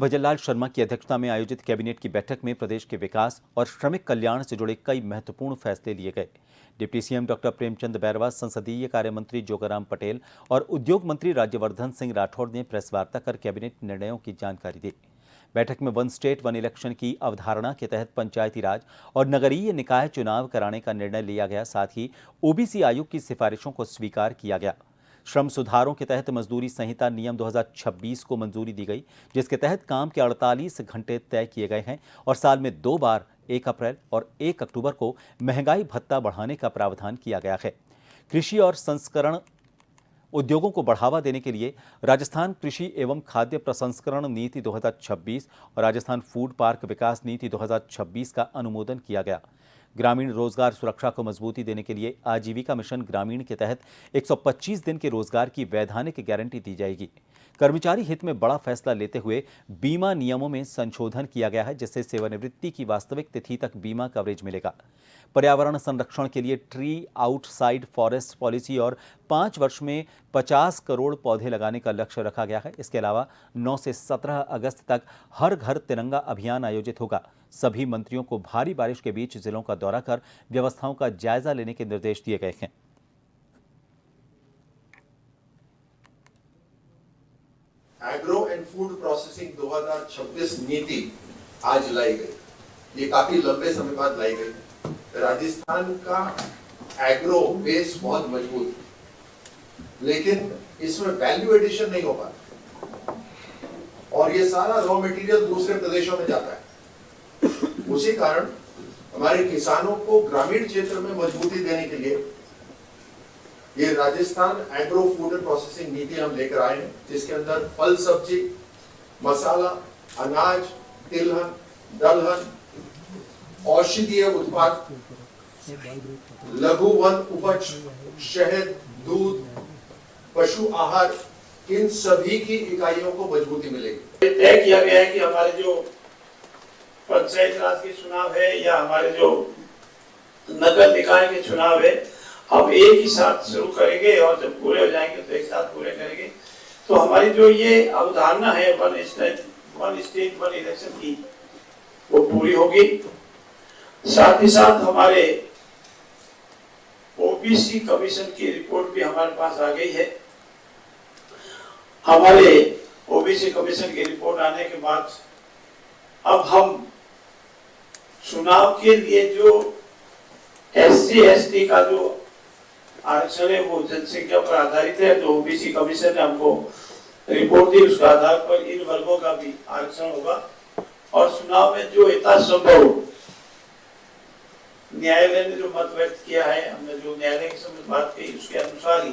भजनलाल शर्मा की अध्यक्षता में आयोजित कैबिनेट की बैठक में प्रदेश के विकास और श्रमिक कल्याण से जुड़े कई महत्वपूर्ण फैसले लिए गए। Deputy CM doctor Premchand Bairwa, संसदीय कार्य मंत्री जोगाराम पटेल और उद्योग मंत्री राज्यवर्धन सिंह राठौड़ ने प्रेस वार्ता कर कैबिनेट निर्णयों की जानकारी दी। बैठक में वन स्टेट वन इलेक्शन की अवधारणा के तहत पंचायती राज और नगरीय निकाय चुनाव कराने का निर्णय लिया गया। साथ ही ओबीसी आयोग की सिफारिशों को स्वीकार किया गया। श्रम सुधारों के तहत मजदूरी संहिता नियम 2026 को मंजूरी दी गई, जिसके तहत काम के 48 घंटे तय किए गए हैं और साल में 2 बार 1 अप्रैल और 1 अक्टूबर को महंगाई भत्ता बढ़ाने का प्रावधान किया गया है। कृषि और संस्करण उद्योगों को बढ़ावा देने के लिए राजस्थान कृषि एवं खाद्य प्रसंस्करण नीति 2026 और राजस्थान फूड पार्क विकास नीति 2026 का अनुमोदन किया गया। ग्रामीण रोजगार सुरक्षा को मजबूती देने के लिए आजीविका मिशन ग्रामीण के तहत 125 दिन के रोजगार की वैधानिक गारंटी दी जाएगी। कर्मचारी हित में बड़ा फैसला लेते हुए बीमा नियमों में संशोधन किया गया है, जिससे सेवानिवृत्ति की वास्तविक तिथि तक बीमा कवरेज मिलेगा। पर्यावरण संरक्षण के लिए ट्री आउटसाइड फॉरेस्ट पॉलिसी और 5 वर्ष में 50 करोड़ पौधे लगाने का लक्ष्य रखा गया है। इसके अलावा 9 से 17 अगस्त तक हर घर तिरंगा अभियान आयोजित होगा। सभी मंत्रियों को भारी बारिश के बीच जिलों का दौरा कर व्यवस्थाओं का जायजा लेने के निर्देश दिए गए हैं। एग्रो एंड फूड प्रोसेसिंग 2026 नीति आज लाई गई। ये काफी लंबे समय बाद लाई गई। राजस्थान का एग्रो बेस बहुत मजबूत है, लेकिन इसमें वैल्यू एडिशन नहीं हो पाता और ये सारा रॉ मटेरियल दूसरे प्रदेशों में जाता है। उसी कारण हमारे किसानों को ग्रामीण क्षेत्र में मजबूती देने के लिए ये Rajasthan agro food and processing नीति हम लेकर आए हैं, जिसके अंदर फल सब्जी, मसाला, अनाज, तिलहन, दलहन, औषधीय उत्पाद, लघु वन उपज, शहद, दूध, पशु आहार, इन सभी की इकाइयों को मजबूती मिलेगी। तय किया गया है कि हमारे जो पंचायत राज के चुनाव है या हमारे जो नगर निकाय के चुनाव है, हम एक ही साथ शुरू करेंगे और जब पूरे हो जाएंगे तो एक साथ पूरे करेंगे। तो हमारी जो ये अवधारणा है वन स्टेट वन इलेक्शन की, वो पूरी होगी। साथ ही साथ हमारे ओबीसी कमीशन की रिपोर्ट भी हमारे पास आ गई है। हमारे ओबीसी कमीशन की रिपोर्ट आने के बाद अब हम चुनाव के लिए जो एससी एसटी का जो आरक्षण है वो जनसंख्या पर आधारित है। तो ओबीसी कमीशन ने हमको रिपोर्ट दी, उसके आधार पर इन वर्गों का भी आरक्षण होगा और चुनाव में जो यथासंभव न्यायालय ने जो मत व्यक्त किया है, हमने जो न्यायालय के समक्ष बात की, उसके अनुसार ही